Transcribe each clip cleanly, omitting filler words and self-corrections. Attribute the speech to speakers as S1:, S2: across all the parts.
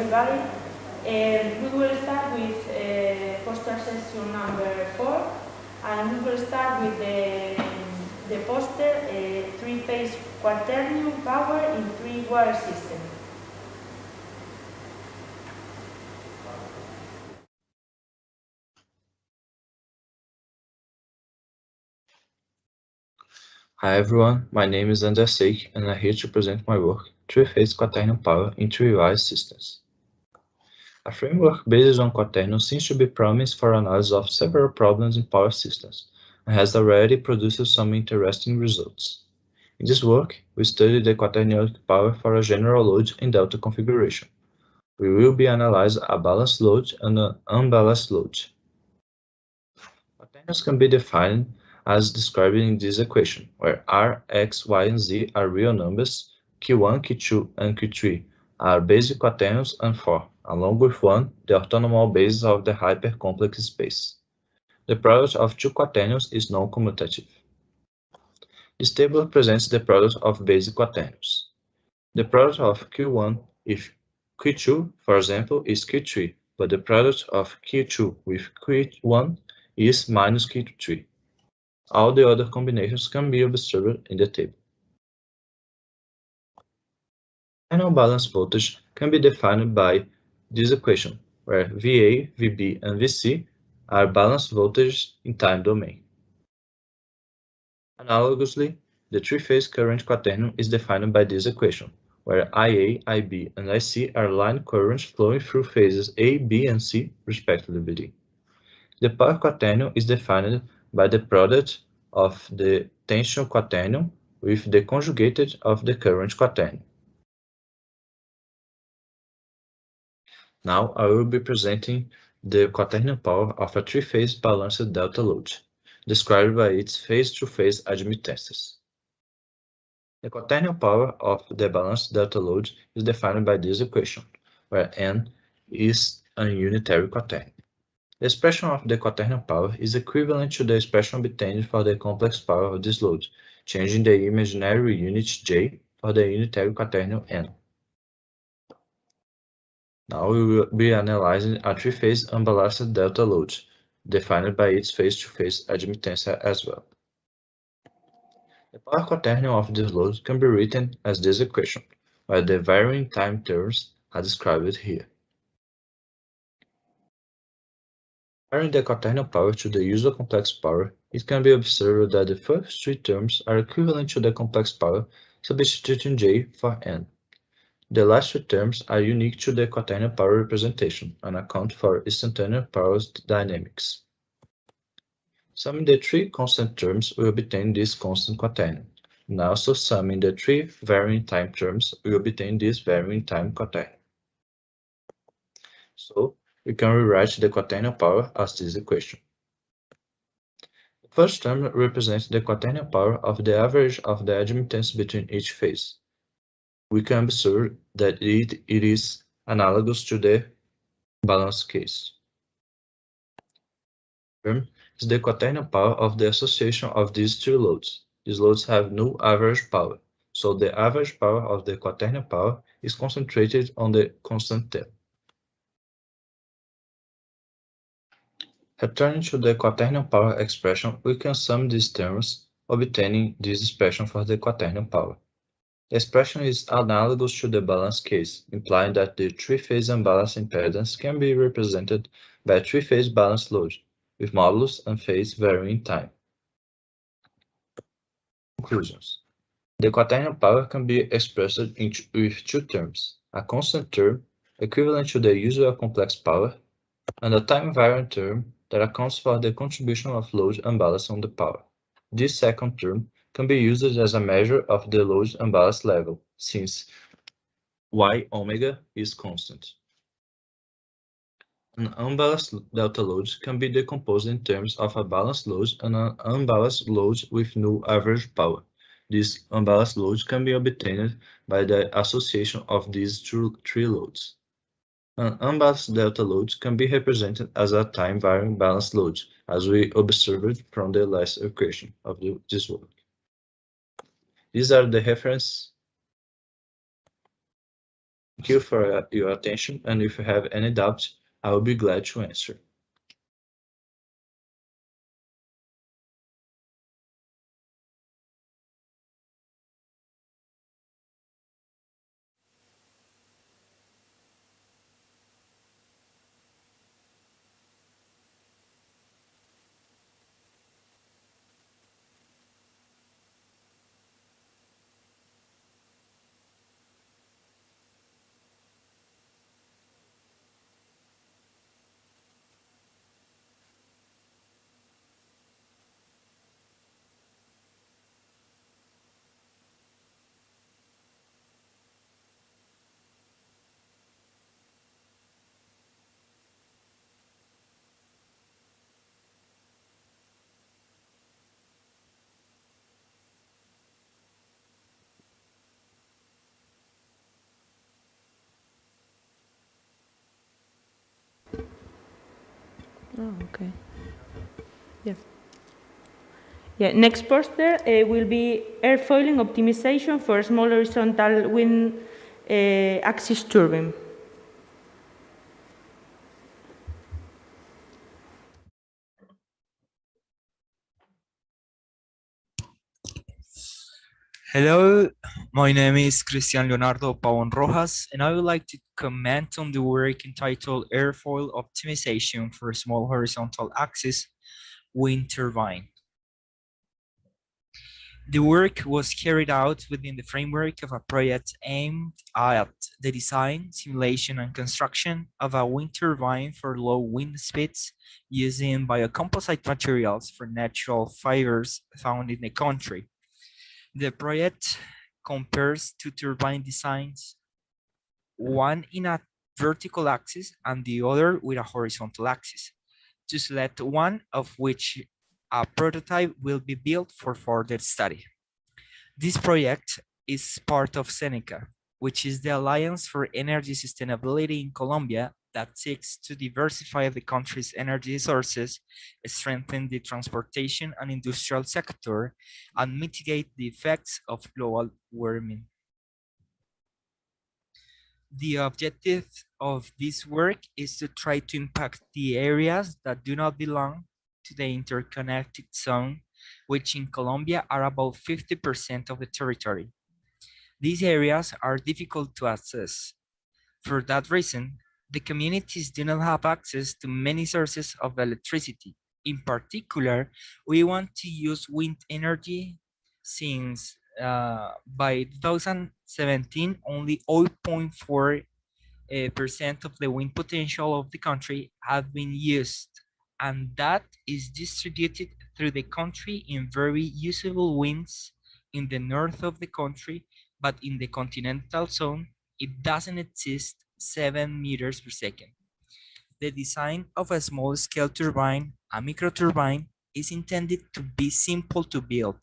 S1: valid. We will start with poster session number 4, and we will start with the poster 3-phase Quaternion Power in 3-wire system.
S2: Hi everyone, my name is André Seik and I'm here to present my work, 3-phase Quaternion Power in 3-wire systems. A framework based on Quaternion seems to be promised for analysis of several problems in power systems and has already produced some interesting results. In this work, we studied the Quaternion power for a general load in delta configuration. We will be analyzing a balanced load and an unbalanced load. Quaternions can be defined as described in this equation, where R, X, Y, and Z are real numbers, Q1, Q2, and Q3 are basic quaternions, and 4, along with 1, the orthonormal basis of the hypercomplex space. The product of two quaternions is non-commutative. This table represents the product of basic quaternions. The product of Q1 if Q2, for example, is Q3, but the product of Q2 with Q1 is minus Q3. All the other combinations can be observed in the table. Final balance voltage can be defined by this equation, where VA, VB, and VC are balanced voltages in time domain. Analogously, the three-phase current quaternion is defined by this equation, where IA, IB, and IC are line currents flowing through phases A, B, and C, respectively. The power quaternion is defined by the product of the tension quaternion with the conjugated of the current quaternion. Now I will be presenting the quaternion power of a three-phase balanced delta load, described by its phase-to-phase admittances. The quaternion power of the balanced delta load is defined by this equation, where N is a unitary quaternion. The expression of the quaternion power is equivalent to the expression obtained for the complex power of this load, changing the imaginary unit J for the unitary quaternion N. Now we will be analyzing a three-phase unbalanced delta load, defined by its phase-to-phase admittance as well. The power quaternion of this load can be written as this equation, where the varying time terms are described here. Comparing the quaternion power to the usual complex power, it can be observed that the first three terms are equivalent to the complex power, substituting J for N. The last two terms are unique to the quaternion power representation and account for instantaneous power dynamics. Summing the three constant terms will obtain this constant quaternion, and also summing the three varying time terms will obtain this varying time quaternion. So, we can rewrite the quaternion power as this equation. The first term represents the quaternion power of the average of the admittance between each phase. We can observe that it is analogous to the balance case. Term is the quaternion power of the association of these two loads. These loads have no average power, so the average power of the quaternion power is concentrated on the constant term. Returning to the quaternion power expression, we can sum these terms, obtaining this expression for the quaternion power. The expression is analogous to the balance case, implying that the three-phase unbalanced impedance can be represented by a three-phase balanced load, with modulus and phase varying time. Conclusions. The quaternion power can be expressed with two terms, a constant term, equivalent to the usual complex power, and a time-varying term that accounts for the contribution of load unbalance on the power. This second term can be used as a measure of the load unbalance level, since Y omega is constant. An unbalanced delta load can be decomposed in terms of a balanced load and an unbalanced load with no average power. This unbalanced load can be obtained by the association of these three loads. An unbalanced delta load can be represented as a time-varying balanced load, as we observed from the last equation of this work. These are the reference Thank you for your attention, and if you have any doubt, I will be glad to answer.
S1: Oh, okay. Yes. Yeah, next poster will be airfoiling optimization for small horizontal wind axis turbine.
S3: Hello, my name is Cristian Leonardo Pavon Rojas, and I would like to comment on the work entitled Airfoil Optimization for Small Horizontal Axis Wind Turbine. The work was carried out within the framework of a project aimed at the design, simulation, and construction of a wind turbine for low wind speeds using biocomposite materials for natural fibers found in the country. The project compares two turbine designs, one in a vertical axis and the other with a horizontal axis, to select one of which a prototype will be built for further study. This project is part of Seneca, which is the Alliance for Energy Sustainability in Colombia that seeks to diversify the country's energy sources, strengthen the transportation and industrial sector, and mitigate the effects of global warming. The objective of this work is to try to impact the areas that do not belong to the interconnected zone, which in Colombia are about 50% of the territory. These areas are difficult to access. For that reason, the communities do not have access to many sources of electricity. In particular, we want to use wind energy since by 2017, only 0.4% of the wind potential of the country have been used, and that is distributed through the country in very usable winds in the north of the country, but in the continental zone, it doesn't exist 7 meters per second. The design of a small-scale turbine, a microturbine, is intended to be simple to build,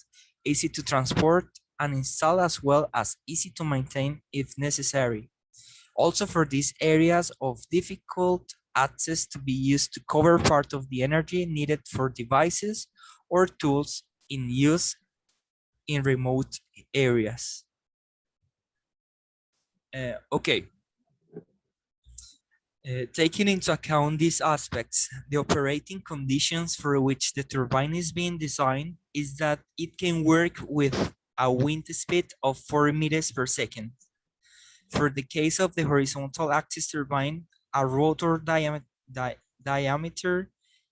S3: easy to transport and install, as well as easy to maintain if necessary. Also for these areas of difficult access to be used to cover part of the energy needed for devices or tools in use in remote areas. Okay. Taking into account these aspects, the operating conditions for which the turbine is being designed is that it can work with a wind speed of 4 meters per second. For the case of the horizontal axis turbine, a rotor diameter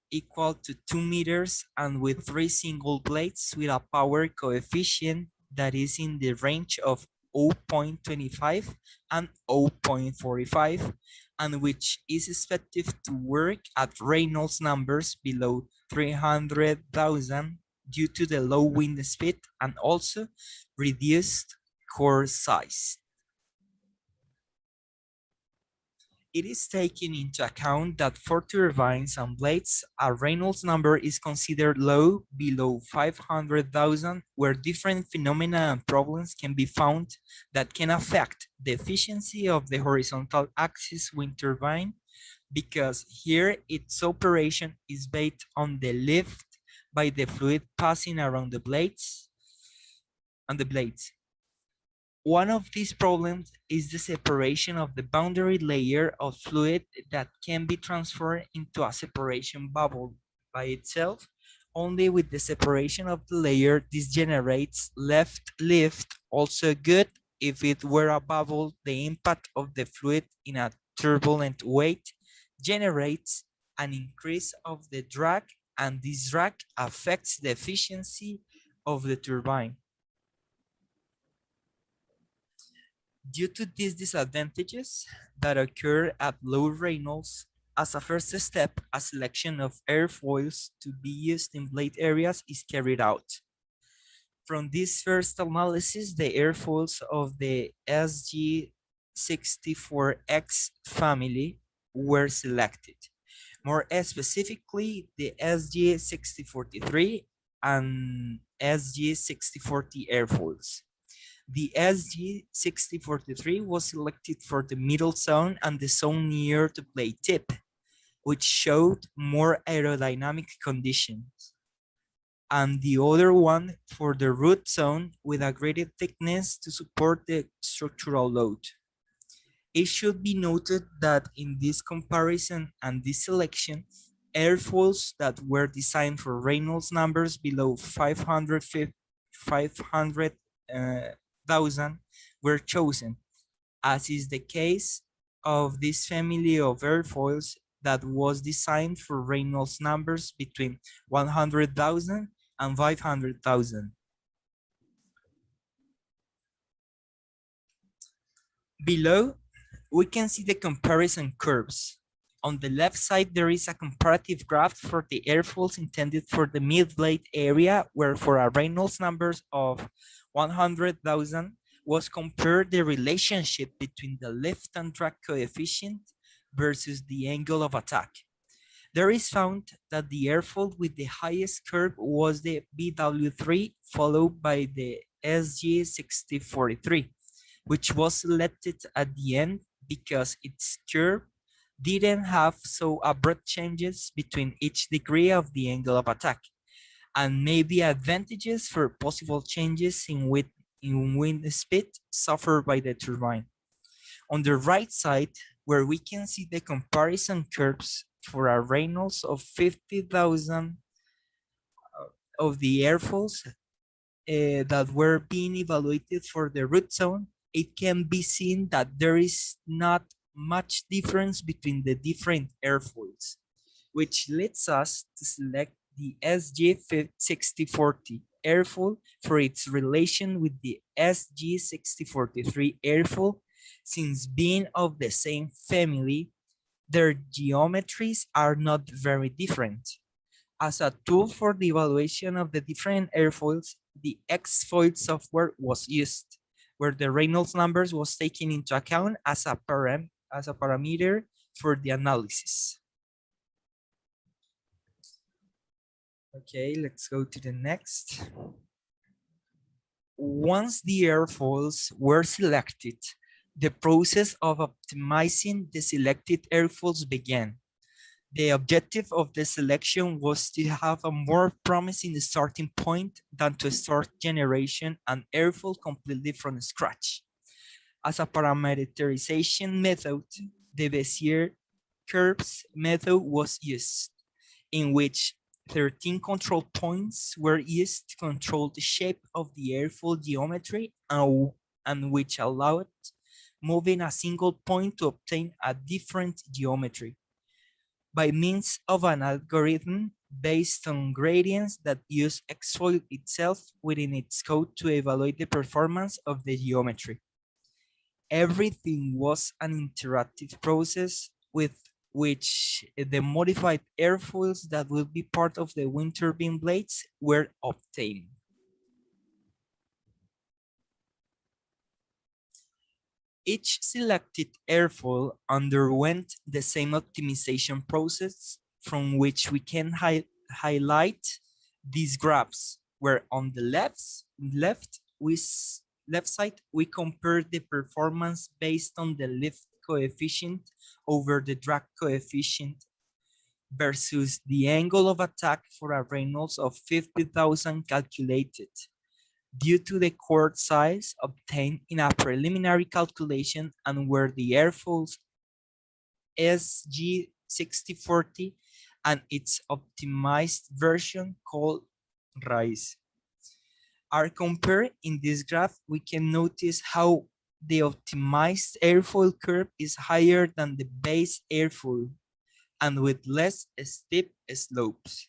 S3: equal to 2 meters and with 3 single blades with a power coefficient that is in the range of 0.25 and 0.45, and which is expected to work at Reynolds numbers below 300,000 due to the low wind speed and also reduced core size. It is taken into account that for turbines and blades, a Reynolds number is considered low, below 500,000, where different phenomena and problems can be found that can affect the efficiency of the horizontal axis wind turbine, because here its operation is based on the lift by the fluid passing around the blades. One of these problems is the separation of the boundary layer of fluid that can be transferred into a separation bubble by itself. Only with the separation of the layer, this generates left lift. Also good if it were a bubble, the impact of the fluid in a turbulent weight generates an increase of the drag, and this drag affects the efficiency of the turbine. Due to these disadvantages that occur at low Reynolds, as a first step, a selection of airfoils to be used in blade areas is carried out. From this first analysis, the airfoils of the SG64X family were selected. More specifically, the SG6043 and SG6040 airfoils. The SG6043 was selected for the middle zone and the zone near the blade tip, which showed more aerodynamic conditions, and the other one for the root zone with a greater thickness to support the structural load. It should be noted that in this comparison and this selection, airfoils that were designed for Reynolds numbers below 500,000 were chosen, as is the case of this family of airfoils that was designed for Reynolds numbers between 100,000 and 500,000. Below, we can see the comparison curves. On the left side, there is a comparative graph for the airfoils intended for the mid-blade area, where for a Reynolds numbers of 100,000 was compared the relationship between the lift and drag coefficient versus the angle of attack. There is found that the airfoil with the highest curve was the BW3, followed by the SG6043, which was selected at the end because its curve didn't have so abrupt changes between each degree of the angle of attack, and may be advantages for possible changes in wind speed suffered by the turbine. On the right side, where we can see the comparison curves for a Reynolds of 50,000 of the airfoils that were being evaluated for the root zone, it can be seen that there is not much difference between the different airfoils, which leads us to select the SG6040 airfoil for its relation with the SG6043 airfoil. Since being of the same family, their geometries are not very different. As a tool for the evaluation of the different airfoils, the Xfoil software was used, where the Reynolds numbers was taken into account as a parameter for the analysis. Okay, let's go to the next. Once the airfoils were selected, the process of optimizing the selected airfoils began. The objective of the selection was to have a more promising starting point than to start generation an airfoil completely from scratch. As a parameterization method, the Bezier curves method was used, in which 13 control points were used to control the shape of the airfoil geometry and which allowed moving a single point to obtain a different geometry by means of an algorithm based on gradients that use Xfoil itself within its code to evaluate the performance of the geometry. Everything was an interactive process with which the modified airfoils that will be part of the wind turbine blades were obtained. Each selected airfoil underwent the same optimization process, from which we can highlight these graphs, where on the left side, we compare the performance based on the lift coefficient over the drag coefficient versus the angle of attack for a Reynolds of 50,000 calculated. due to the chord size obtained in a preliminary calculation and where the airfoil's SG6040 and its optimized version called RAIS are compared in this graph. We can notice how the optimized airfoil curve is higher than the base airfoil and with less steep slopes.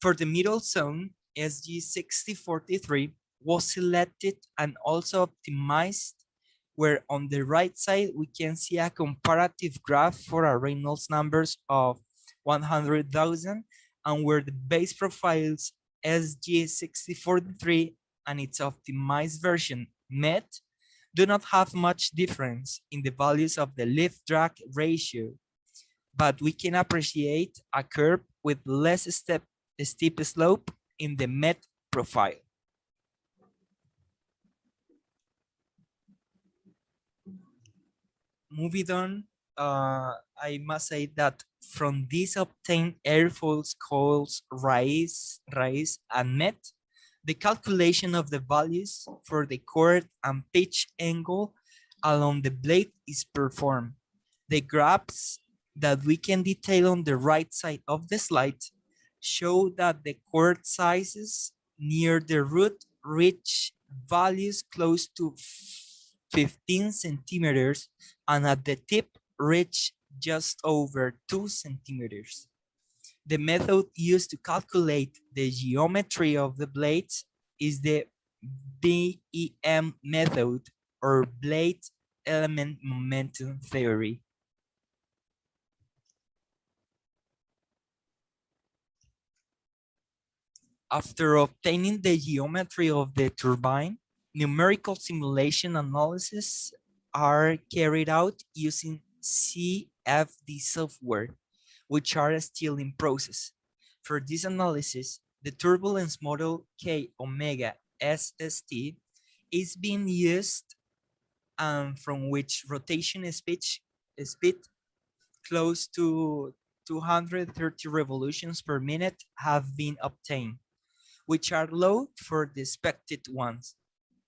S3: For the middle zone, SG6043 was selected and also optimized, where on the right side we can see a comparative graph for a Reynolds numbers of 100,000 and where the base profiles SG6043 and its optimized version MET do not have much difference in the values of the lift drag ratio, but we can appreciate a curve with less steep slope in the MET profile. Moving on, I must say that from these obtained airfoils called RAIS and MET, the calculation of the values for the chord and pitch angle along the blade is performed. The graphs that we can detail on the right side of the slide show that the chord sizes near the root reach values close to 15 centimeters and at the tip reach just over 2 centimeters. The method used to calculate the geometry of the blades is the BEM method, or blade element momentum theory. After obtaining the geometry of the turbine, numerical simulation analysis are carried out using CFD software, which are still in process. For this analysis, the turbulence model K omega SST is being used, from which rotation speed close to 230 revolutions per minute have been obtained, which are low for the expected ones,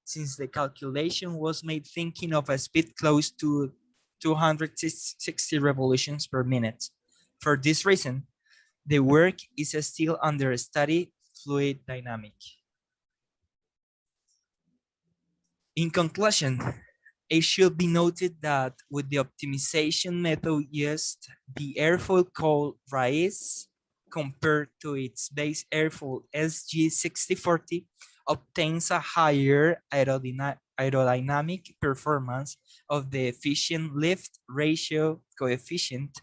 S3: since the calculation was made thinking of a speed close to 260 revolutions per minute. For this reason, the work is still under study fluid dynamic. In conclusion, it should be noted that with the optimization method used, the airfoil called RAIS compared to its base airfoil SG6040 obtains a higher aerodynamic performance of the efficient lift ratio coefficient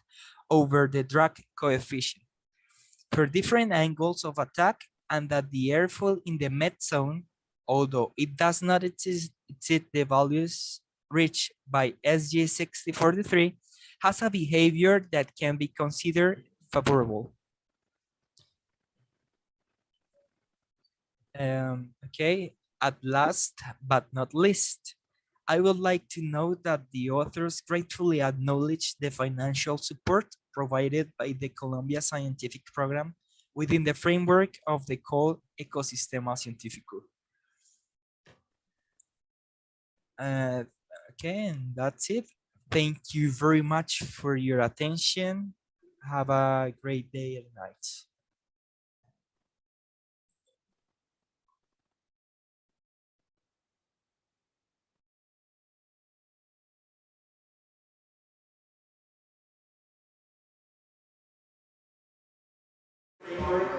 S3: over the drag coefficient for different angles of attack, and that the airfoil in the MET zone, although it does not exceed the values reached by SG6043, has a behavior that can be considered favorable. Okay, at last but not least, I would like to note that the authors gratefully acknowledge the financial support provided by the Columbia Scientific Program within the framework of the called Ecosistema Científico. Okay, and that's it. Thank you very much for your attention. Have a great day and night. Framework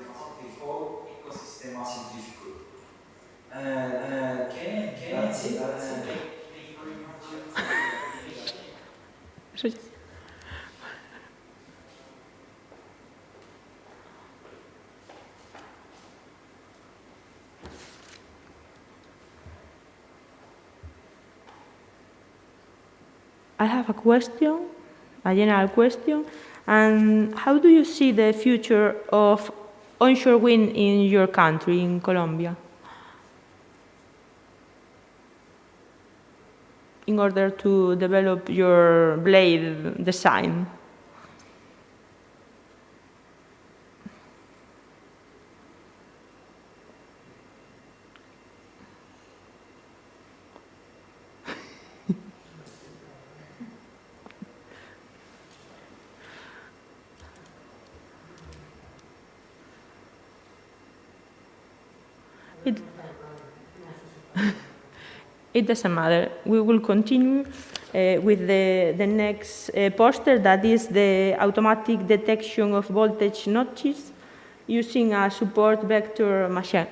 S3: of the whole ecosistema científico. Okay, that's it. Thank you very much for your attention.
S1: I have a question, a general question. And how do you see the future of onshore wind in your country, in Colombia, in order to develop your blade design? It doesn't matter. We will continue with the next poster, that is the automatic detection of voltage notches using a support vector machine.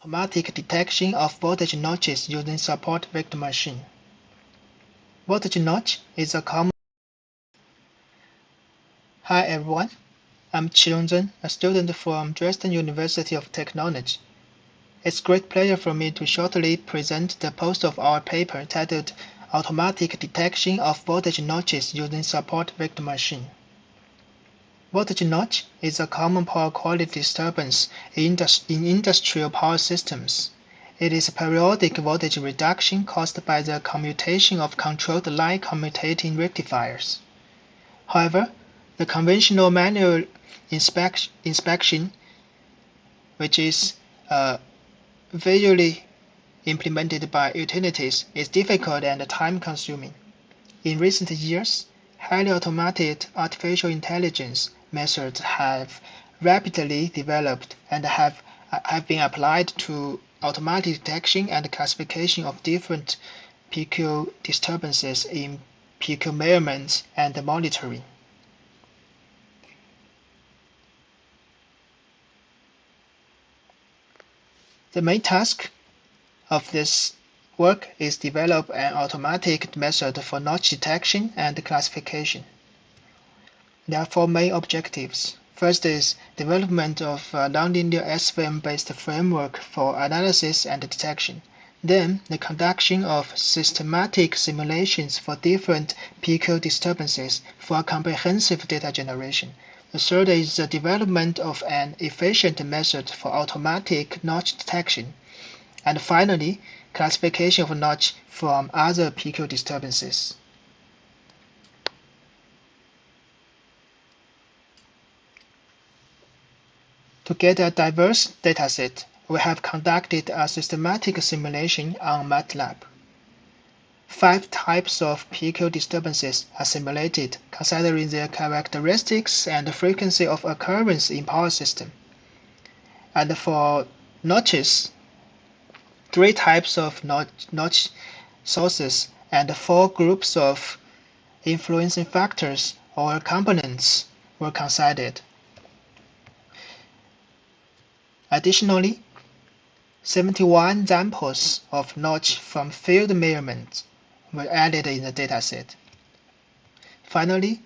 S4: Automatic detection of voltage notches using support vector machine. Voltage notch is a common. Hi everyone, I'm Chilunzen, a student from Dresden University of Technology. It's a great pleasure for me to shortly present the post of our paper titled Automatic Detection of Voltage Notches using Support Vector Machine. Voltage notch is a common power quality disturbance in industrial power systems. It is a periodic voltage reduction caused by the commutation of controlled line commutating rectifiers. However, the conventional manual inspection, which is visually implemented by utilities, is difficult and time-consuming. In recent years, highly automated artificial intelligence methods have rapidly developed and have been applied to automatic detection and classification of different PQ disturbances in PQ measurements and monitoring. The main task of this work is develop an automatic method for notch detection and classification. There are four main objectives. First is development of a nonlinear SVM-based framework for analysis and detection. Then, the conduction of systematic simulations for different PQ disturbances for comprehensive data generation. The third is the development of an efficient method for automatic notch detection. And finally, classification of notch from other PQ disturbances. To get a diverse dataset, we have conducted a systematic simulation on MATLAB. 5 types of PQ disturbances are simulated, considering their characteristics and frequency of occurrence in power system. And for notches, 3 types of notch sources and 4 groups of influencing factors or components were considered. Additionally, 71 examples of notch from field measurements were added in the dataset. Finally,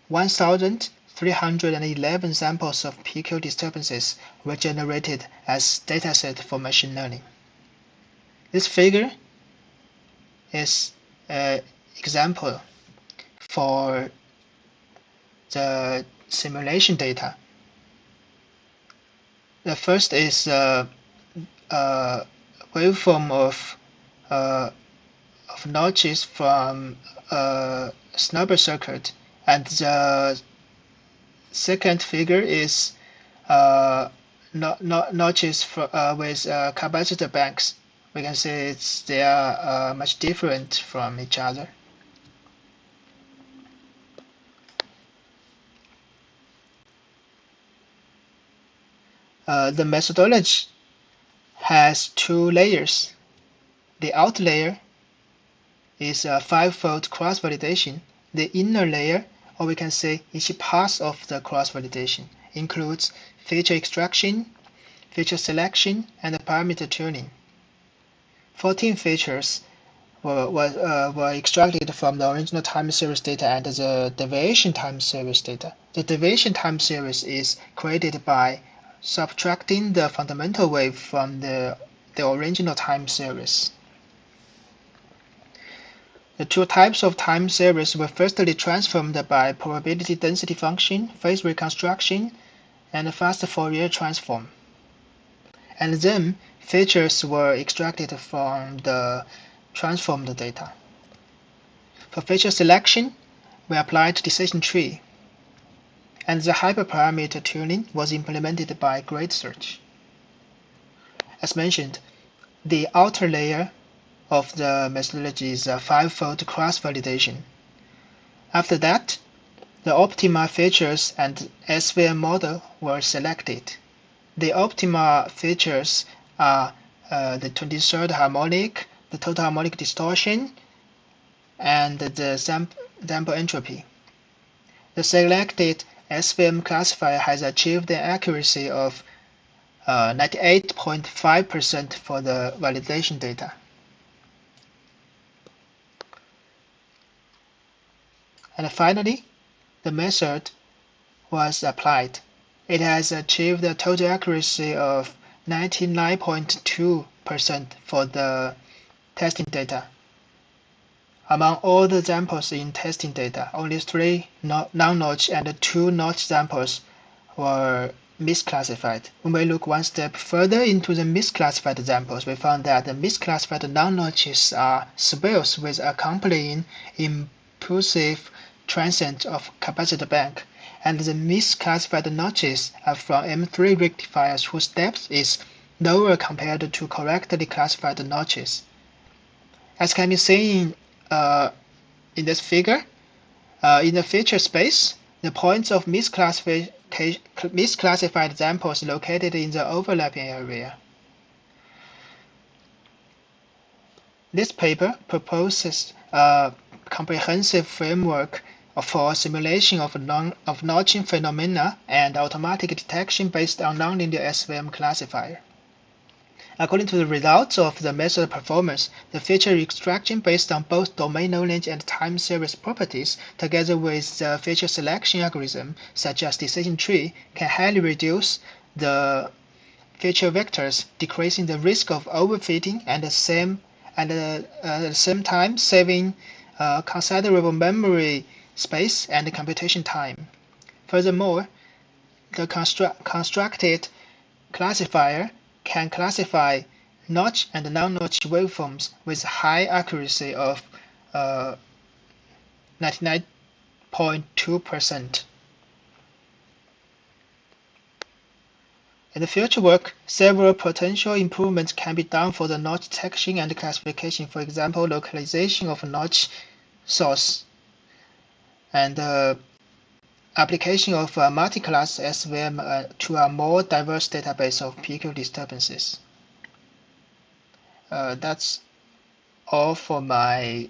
S4: 1,311 samples of PQ disturbances were generated as dataset for machine learning. This figure is an example for the simulation data. The first is a waveform of notches from a snubber circuit, and the second figure is notches with capacitor banks. We can say they are much different from each other. The methodology has 2 layers. The outer layer is a 5-fold cross-validation. The inner layer, or we can say each pass of the cross-validation, includes feature extraction, feature selection, and parameter tuning. 14 features were extracted from the original time series data and the deviation time series data. The deviation time series is created by subtracting the fundamental wave from the original time series. The 2 types of time series were firstly transformed by probability density function, phase reconstruction, and fast Fourier transform. And then features were extracted from the transformed data. For feature selection, we applied decision tree. and the hyperparameter tuning was implemented by grid search. As mentioned, the outer layer of the methodology is a five-fold cross-validation. After that, the optima features and SVM model were selected. The optima features are the 23rd harmonic, the total harmonic distortion, and the damper entropy. The selected SVM classifier has achieved an accuracy of 98.5% for the validation data. And finally, the method was applied. It has achieved a total accuracy of 99.2% for the testing data. Among all the samples in testing data, only 3 non-notch and 2 notch samples were misclassified. When we look one step further into the misclassified samples, we found that the misclassified non-notches are swells with accompanying impulsive transient of capacitor bank, and the misclassified notches are from M3 rectifiers whose depth is lower compared to correctly classified notches. As can be seen in this figure, in the feature space, the points of misclassified samples located in the overlapping area. This paper proposes a comprehensive framework for simulation of notching phenomena and automatic detection based on nonlinear SVM classifier. According to the results of the method performance, the feature extraction based on both domain knowledge and time series properties, together with the feature selection algorithm, such as decision tree, can highly reduce the feature vectors, decreasing the risk of overfitting and at the same time saving considerable memory space and computation time. Furthermore, the constructed classifier can classify notch and non-notch waveforms with high accuracy of 99.2%. In the future work, several potential improvements can be done for the notch detection and classification, for example, localization of notch source and application of a multi-class SVM to a more diverse database of PQ disturbances. That's all for my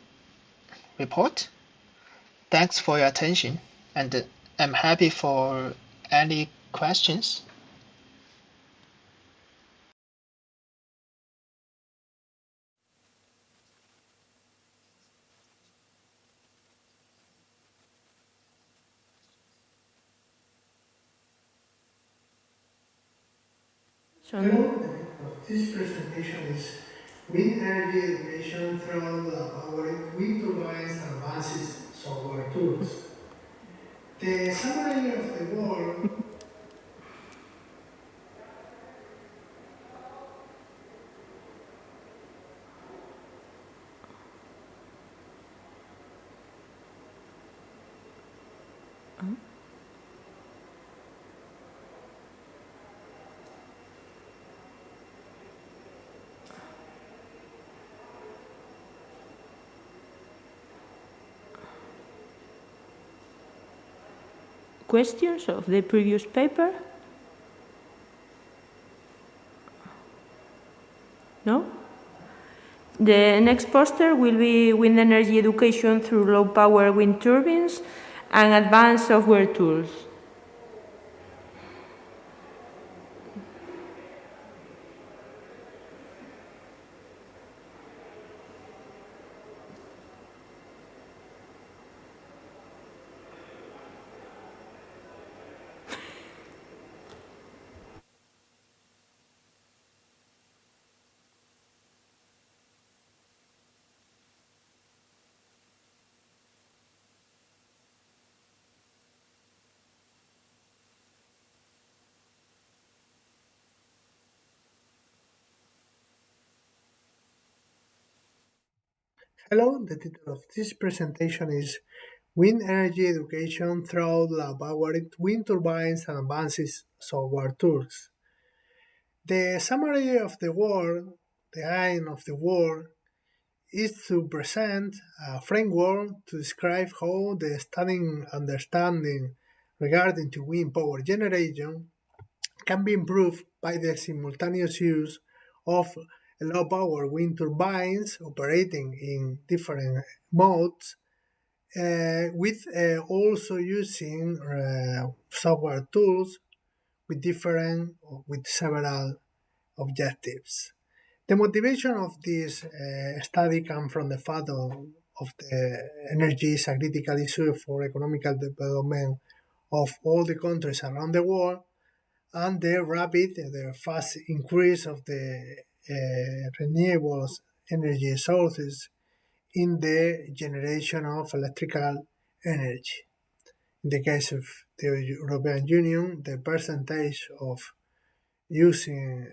S4: report. Thanks for your attention, and I'm happy for any questions.
S5: Hello, the title of this presentation is Wind Energy Education Through Powered Wind Turbines Advances Software Tools. The summary of the work
S1: Questions of the previous paper? No? The next poster will be wind energy education through low power wind turbines and advanced software tools.
S5: Hello, the title of this presentation is wind energy education through lab-powered wind turbines and advanced software tools. The summary of the work, the aim of the work, is to present a framework to describe how the studying understanding regarding to wind power generation can be improved by the simultaneous use of low-power wind turbines operating in different modes, with also using software tools with several objectives. The motivation of this study comes from the fact of the energy is a critical issue for economical development of all the countries around the world, and the fast increase of the renewable energy sources in the generation of electrical energy. In the case of the European Union, the percentage of using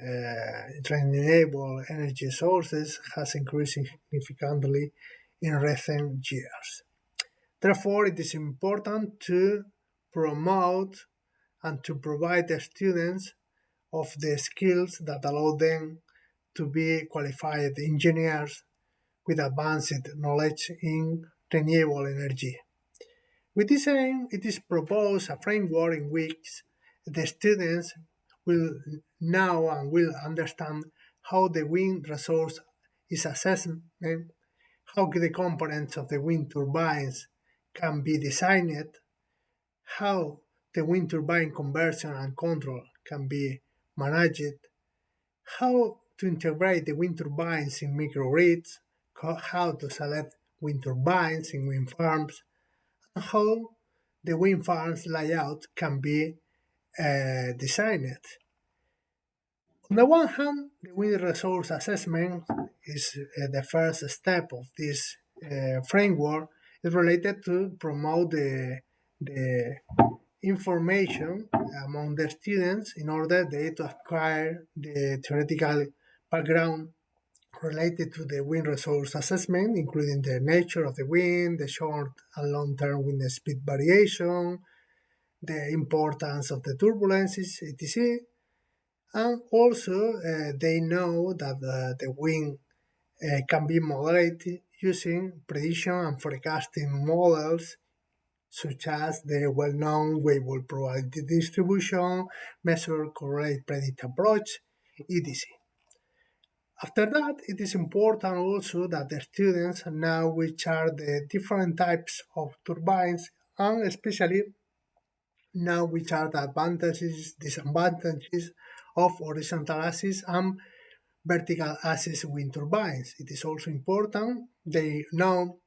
S5: renewable energy sources has increased significantly in recent years. Therefore, it is important to promote and to provide the students of the skills that allow them to be qualified engineers with advanced knowledge in renewable energy. With this aim, it is proposed a framework in which the students will know and will understand how the wind resource is assessed, how the components of the wind turbines can be designed, how the wind turbine conversion and control can be managed, how to integrate the wind turbines in microgrids, how to select wind turbines in wind farms, and how the wind farms layout can be designed. On the one hand, the wind resource assessment is the first step of this framework. Is related to promote the information among the students in order they to acquire the theoretical background related to the wind resource assessment, including the nature of the wind, the short and long-term wind speed variation, the importance of the turbulences, etc. And also they know that the wind can be modeled using prediction and forecasting models such as the well-known variable probability distribution, measure correlate predict approach, etc. After that, it is important also that the students know which are the different types of turbines and especially know which are the advantages, disadvantages of horizontal axis and vertical axis wind turbines. It is also important they know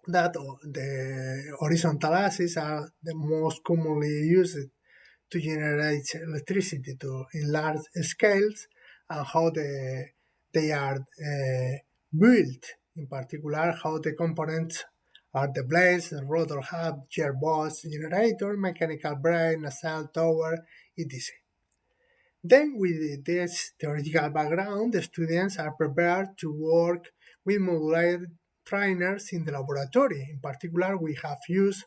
S5: that the horizontal axis are the most commonly used to generate electricity in large scales and how they are built, in particular how the components are the blades, the rotor hub, gearbox, generator, mechanical brake, nacelle, tower, etc. Then with this theoretical background, the students are prepared to work with modular trainers in the laboratory. In particular, we have used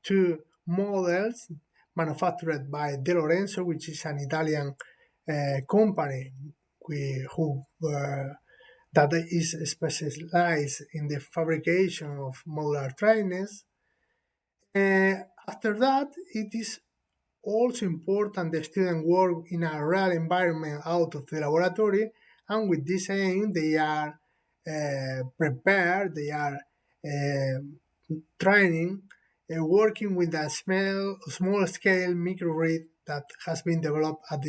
S5: two models manufactured by De Lorenzo, which is an Italian company that is specialized in the fabrication of modular trainers. After that, it is also important the student work in a real environment out of the laboratory, and with this aim they are prepared, they are training, working with a small scale microgrid that has been developed at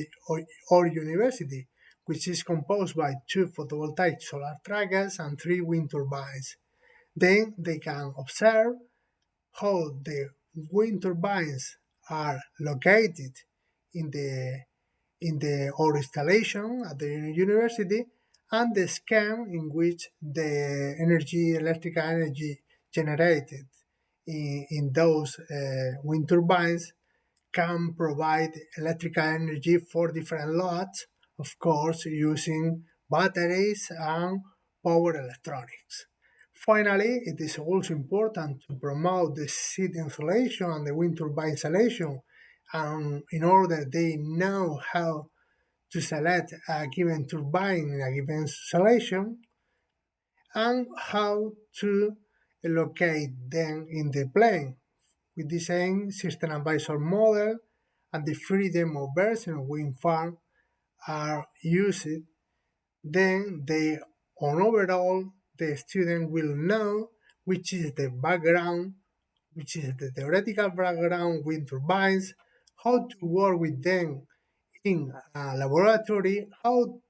S5: our university, which is composed by 2 photovoltaic solar trackers and 3 wind turbines. Then they can observe how the wind turbines are located in our installation at the university, and the scheme in which the electrical energy generated in those wind turbines can provide electrical energy for different loads, of course using batteries and power electronics. Finally, it is also important to promote the seat insulation and the wind turbine installation, and in order they know how to select a given turbine in a given installation and how to locate them in the plane. With the same system advisor model and the free demo version of wind farm are used, then on overall the student will know which is the background, which is the theoretical background wind turbines, how to work with them in a laboratory, how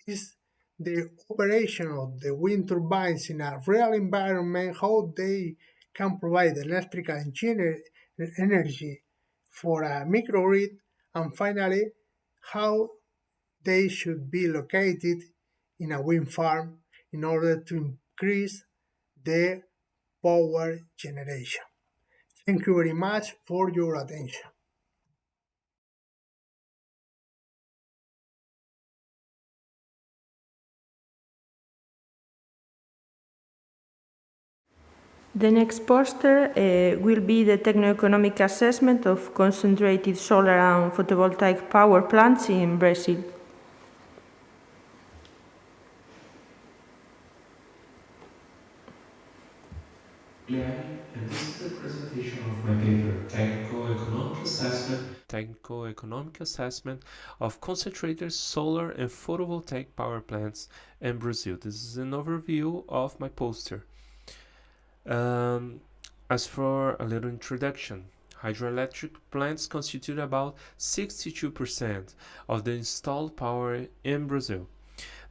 S5: is the operation of the wind turbines in a real environment, how they can provide electrical energy for a microgrid, and finally, how they should be located in a wind farm in order to increase the power generation. Thank you very much for your attention.
S1: The next poster will be the techno-economic assessment of concentrated solar and photovoltaic power plants in Brazil.
S6: And this is the presentation of my paper, Technical Economic Assessment of Concentrated Solar and Photovoltaic Power Plants in Brazil. This is an overview of my poster. As for a little introduction, hydroelectric plants constitute about 62% of the installed power in Brazil.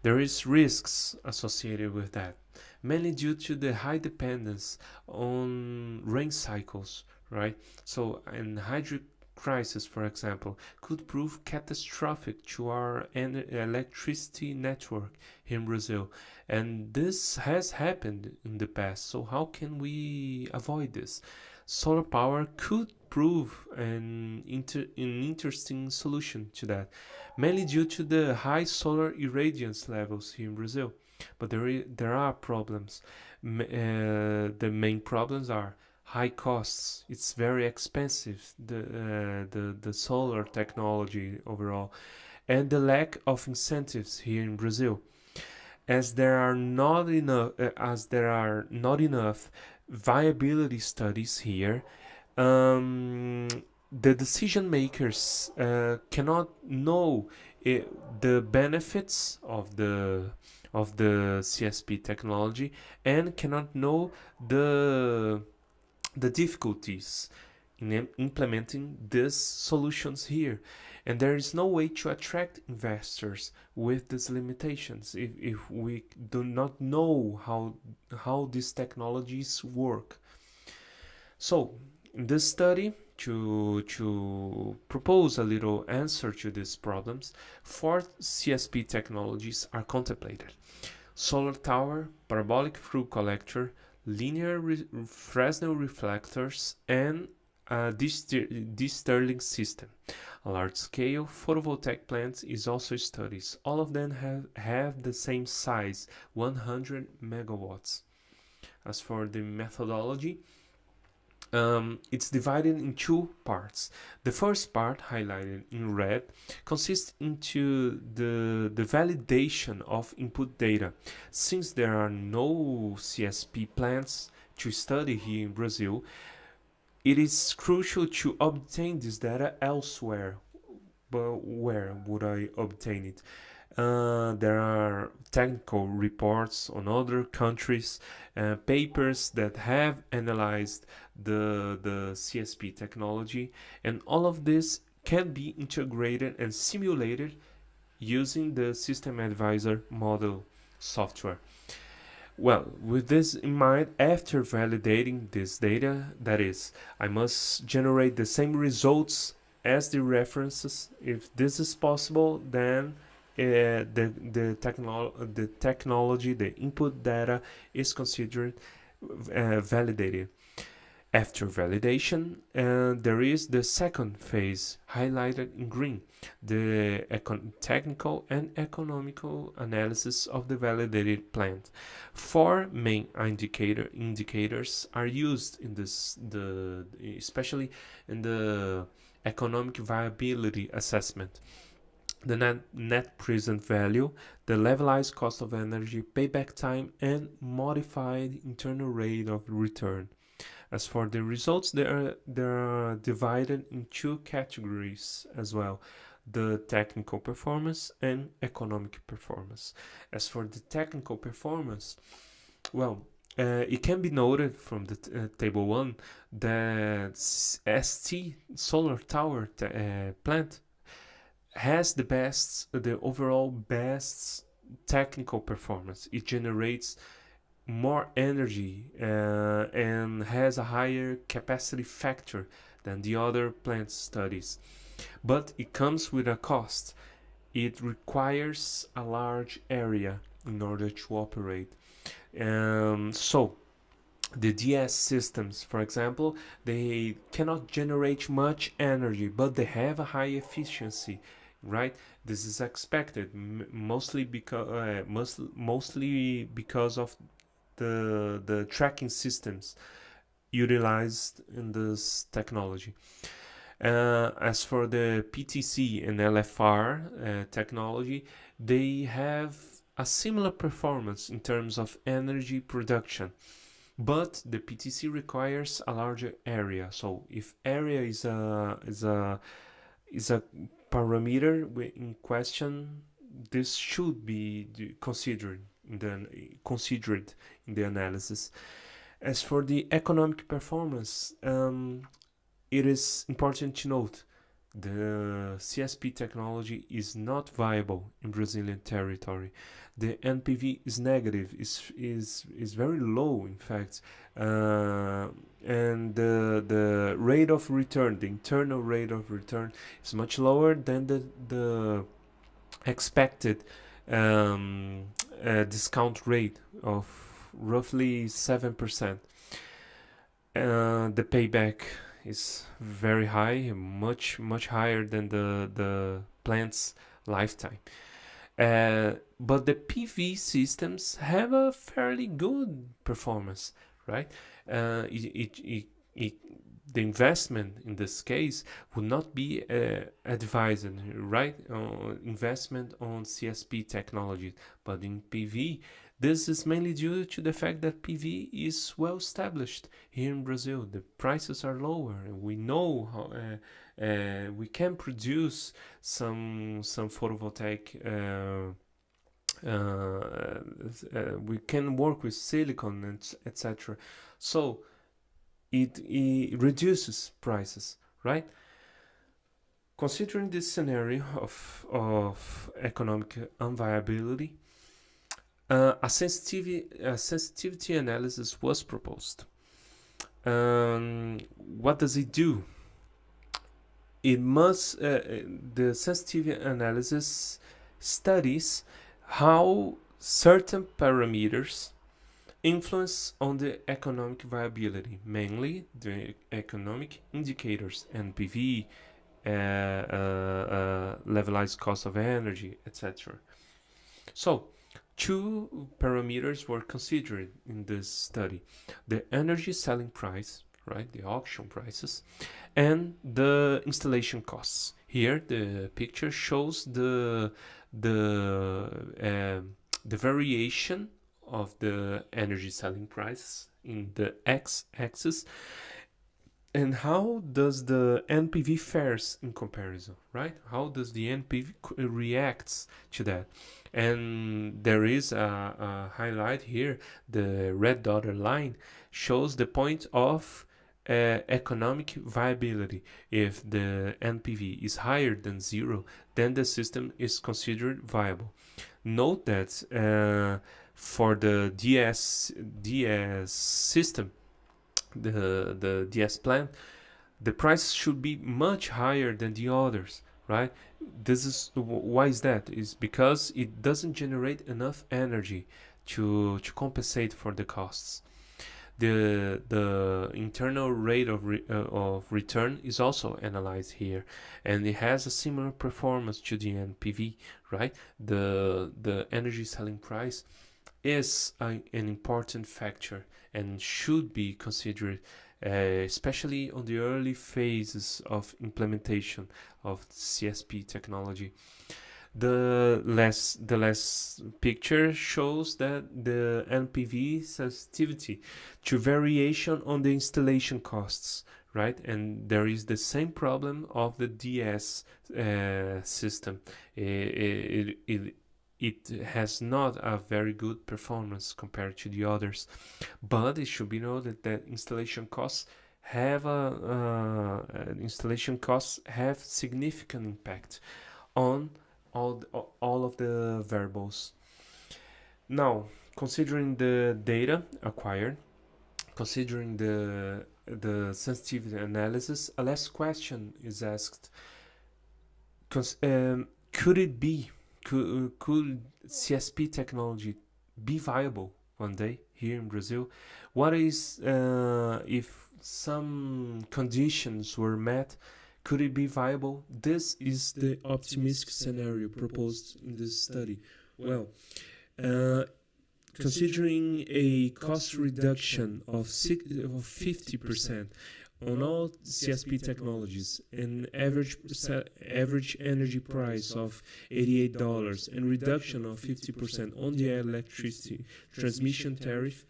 S6: There is risks associated with that, mainly due to the high dependence on rain cycles, right? So, an hydro crisis, for example, could prove catastrophic to our electricity network in Brazil. And this has happened in the past. So how can we avoid this? Solar power could prove an interesting solution to that, mainly due to the high solar irradiance levels here in Brazil. But there are problems. The main problems are high costs. It's very expensive, the solar technology overall, and the lack of incentives here in Brazil, as there are not enough viability studies here. The decision makers cannot know the benefits of the CSP technology, and cannot know the difficulties in implementing these solutions here. And there is no way to attract investors with these limitations if we do not know how these technologies work. So in this study, to propose a little answer to these problems, 4 CSP technologies are contemplated: solar tower, parabolic through collector, linear Fresnel reflectors, and a de-Stirling system. A large-scale photovoltaic plant is also studied. All of them have the same size, 100 megawatts. As for the methodology, it's divided in 2 parts. The first part, highlighted in red, consists into the validation of input data. Since there are no CSP plants to study here in Brazil, it is crucial to obtain this data elsewhere. But where would I obtain it? There are technical reports on other countries, papers that have analyzed the CSP technology, and all of this can be integrated and simulated using the System Advisor model software. Well, with this in mind, after validating this data, that is, I must generate the same results as the references. If this is possible, then the technology, the input data is considered validated. After validation, there is the second phase highlighted in green, the technical and economical analysis of the validated plant. Four main indicators are used in this, especially in the economic viability assessment. The net present value, the levelized cost of energy, payback time, and modified internal rate of return. As for the results, they are divided in two categories as well: the technical performance and economic performance. As for the technical performance, well, it can be noted from the table 1 that ST solar tower plant has the overall best technical performance. It generates more energy and has a higher capacity factor than the other plant studies. But it comes with a cost. It requires a large area in order to operate. So the DS systems, for example, they cannot generate much energy, but they have a high efficiency, right? This is expected, mostly because of the tracking systems utilized in this technology. As for the PTC and LFR technology, they have a similar performance in terms of energy production, but the PTC requires a larger area. So if area is a parameter in question, this should be considered in the analysis. As for the economic performance, it is important to note the CSP technology is not viable in Brazilian territory. The NPV is negative, is very low, in fact, and the rate of return, the internal rate of return, is much lower than the expected discount rate of roughly 7%. The payback is very high, much higher than the plant's lifetime. But the PV systems have a fairly good performance, right? The investment in this case would not be advised, right? Investment on CSP technology, but in PV, this is mainly due to the fact that PV is well established here in Brazil. The prices are lower, and we know how we can produce some photovoltaic. We can work with silicon and etc. So it reduces prices, right? Considering this scenario of economic unviability, a sensitivity analysis was proposed. What does it do? It must the sensitivity analysis studies how certain parameters influence on the economic viability, mainly the economic indicators, NPV, levelized cost of energy, etc. So, two parameters were considered in this study: the energy selling price, right, the auction prices, and the installation costs. Here, the picture shows the variation of the energy selling price in the x-axis, and how does the NPV fares in comparison, right? How does the NPV reacts to that? And there is a highlight here. The red dotted line shows the point of economic viability. If the NPV is higher than 0, then the system is considered viable. Note that for the DS system, the DS plant, the price should be much higher than the others, right? This is why is that? Is because it doesn't generate enough energy to compensate for the costs. The internal rate of return is also analyzed here, and it has a similar performance to the NPV, right? The energy selling price is an important factor and should be considered, especially on the early phases of implementation of CSP technology. The last picture shows that the NPV sensitivity to variation on the installation costs, right? And there is the same problem of the DS system. It has not a very good performance compared to the others, but it should be noted that installation costs have significant impact on all of the variables. Now, considering the data acquired, considering the sensitivity analysis, a last question is asked: could CSP technology be viable one day here in Brazil? What is if some conditions were met? Could it be viable? This is the optimistic scenario proposed in this study. Well, considering a cost reduction of 50% on all CSP technologies, an average energy price of $88, and reduction of 50% on the electricity transmission tariff,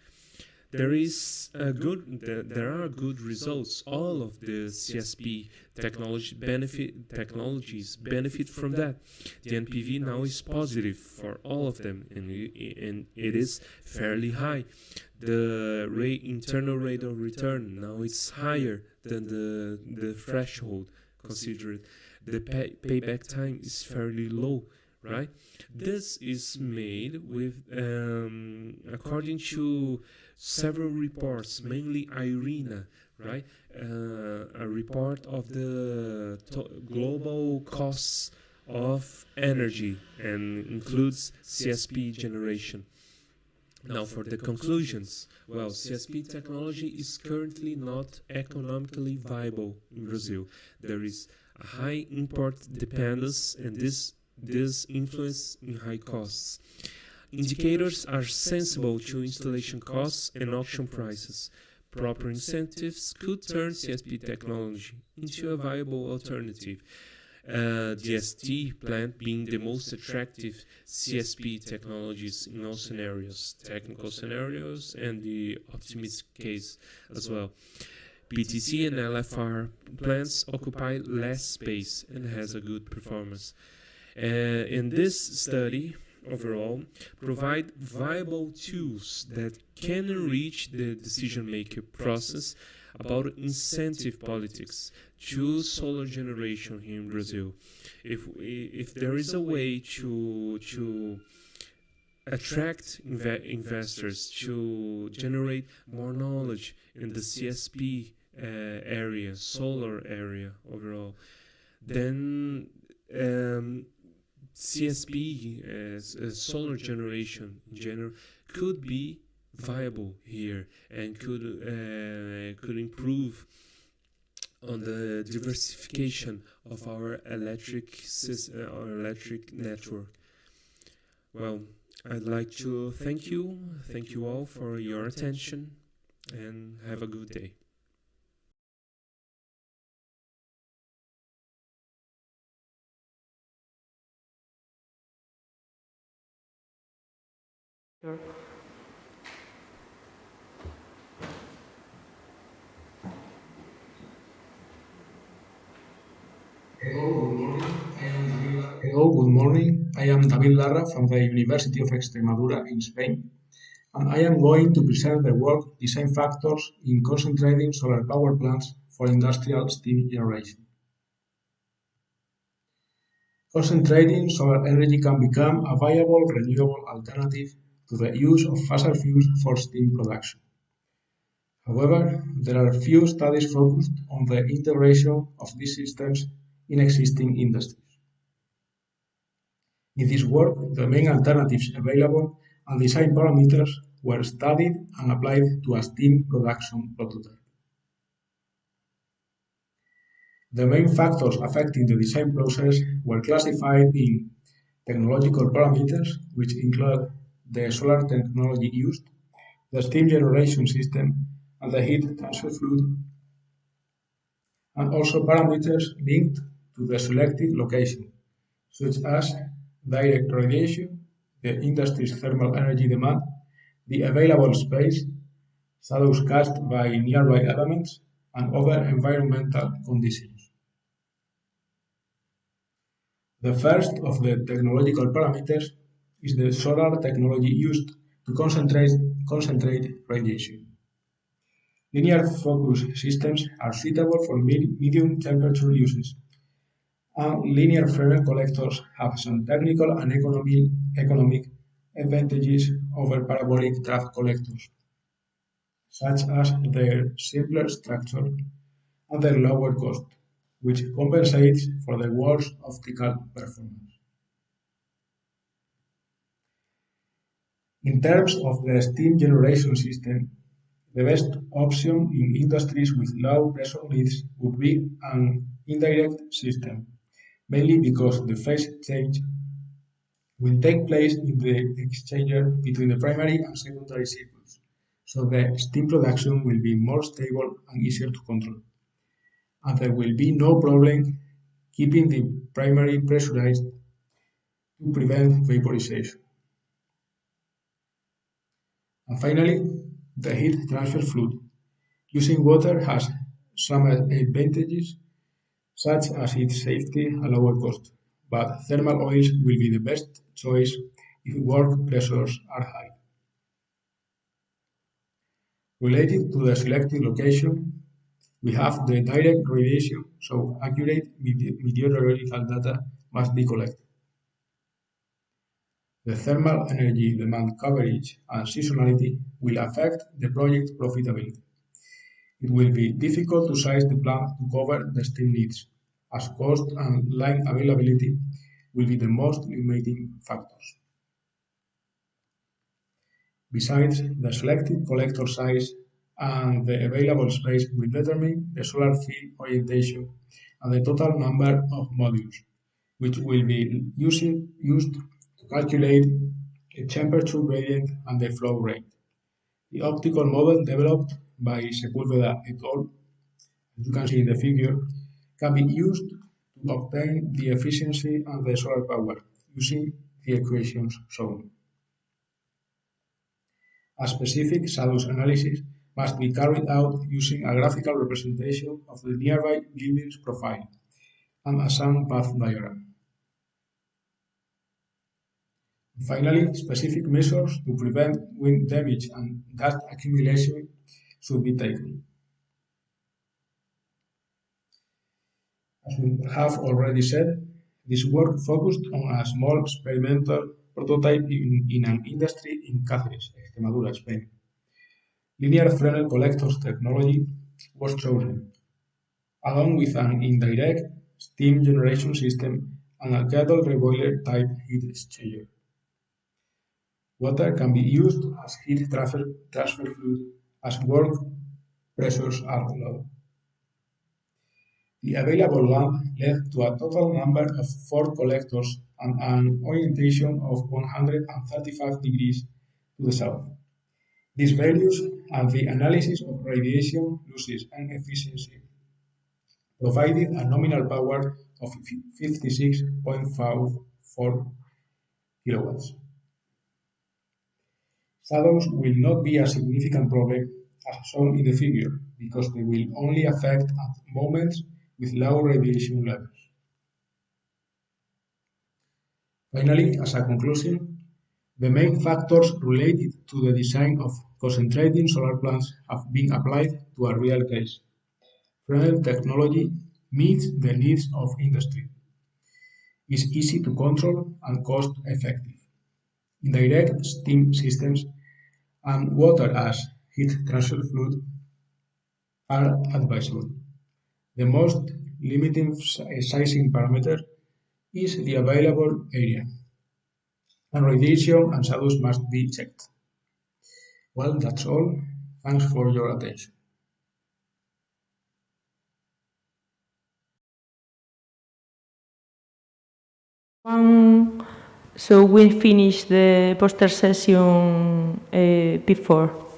S6: there are good results. All of the CSP technologies benefit from that. The NPV now is positive for all of them, and it is fairly high. The internal rate of return now is higher than the threshold considered. The payback time is fairly low, right? This is made with according to several reports, mainly IRENA, right? A report of the global costs of energy and includes CSP generation. Now, for the conclusions, well, CSP technology is currently not economically viable in Brazil. There is a high import dependence, and this influence in high costs. Indicators are sensible to installation costs and auction prices. Proper incentives could turn CSP technology into a viable alternative. DST plant being the most attractive CSP technologies in all scenarios, technical scenarios and the optimistic case as well. PTC and LFR plants occupy less space and has a good performance. In this study, overall, provide viable tools that can enrich the decision-making process about incentive politics to solar generation here in Brazil. If there is a way to attract investors, to generate more knowledge in the CSP area, solar area overall, then CSP as solar generation in general could be viable here and could improve on the diversification of our electric network. Well, I'd like to thank you all for your attention, and have a good day.
S7: Hello, good morning. I am David Larra from the University of Extremadura in Spain, and I am going to present the work Design Factors in Concentrating Solar Power Plants for Industrial Steam Generation. Concentrating solar energy can become a viable renewable alternative to the use of fossil fuels for steam production. However, there are few studies focused on the integration of these systems in existing industries. In this work, the main alternatives available and design parameters were studied and applied to a steam production prototype. The main factors affecting the design process were classified in technological parameters, which include the solar technology used, the steam generation system, and the heat transfer fluid, and also parameters linked to the selected location, such as direct radiation, the industry's thermal energy demand, the available space, shadows cast by nearby elements, and other environmental conditions. The first of the technological parameters is the solar technology used to concentrate radiation. Linear focus systems are suitable for medium temperature uses, and linear Fresnel collectors have some technical and economic advantages over parabolic draft collectors, such as their simpler structure and their lower cost, which compensates for the worse optical performance. In terms of the steam generation system, the best option in industries with low pressure needs would be an indirect system, mainly because the phase change will take place in the exchanger between the primary and secondary circuits, so the steam production will be more stable and easier to control, and there will be no problem keeping the primary pressurized to prevent vaporization. And finally, the heat transfer fluid. Using water has some advantages, such as its safety and lower cost, but thermal oils will be the best choice if work pressures are high. Related to the selected location, we have the direct radiation, so accurate meteorological data must be collected. The thermal energy demand coverage and seasonality will affect the project profitability. It will be difficult to size the plant to cover the steam needs, as cost and line availability will be the most limiting factors. Besides, the selected collector size and the available space will determine the solar field orientation and the total number of modules, which will be used to calculate the temperature gradient and the flow rate. The optical model developed by Sepúlveda et al., as you can see in the figure, can be used to obtain the efficiency and the solar power using the equations shown. A specific shadows analysis must be carried out using a graphical representation of the nearby building's profile and a sound path diagram. Finally, specific measures to prevent wind damage and dust accumulation should be taken. As we have already said, this work focused on a small experimental prototype in an industry in Cáceres, Extremadura, Spain. Linear Fresnel collectors technology was chosen, along with an indirect steam generation system and a kettle reboiler type heat exchanger. Water can be used as heat transfer fluid as work pressures are low. The available land led to a total number of 4 collectors and an orientation of 135 degrees to the south. These values and the analysis of radiation losses and efficiency provided a nominal power of 56.54 kilowatts. Shadows will not be a significant problem as shown in the figure, because they will only affect at moments with low radiation levels. Finally, as a conclusion, the main factors related to the design of concentrating solar plants have been applied to a real case. Fresnel technology meets the needs of industry, is easy to control and cost effective. Indirect steam systems and water as heat transfer fluid are advisable. The most limiting sizing parameter is the available area, and radiation and shadows must be checked. Well, that's all. Thanks for your attention.
S1: So we finished the poster session before.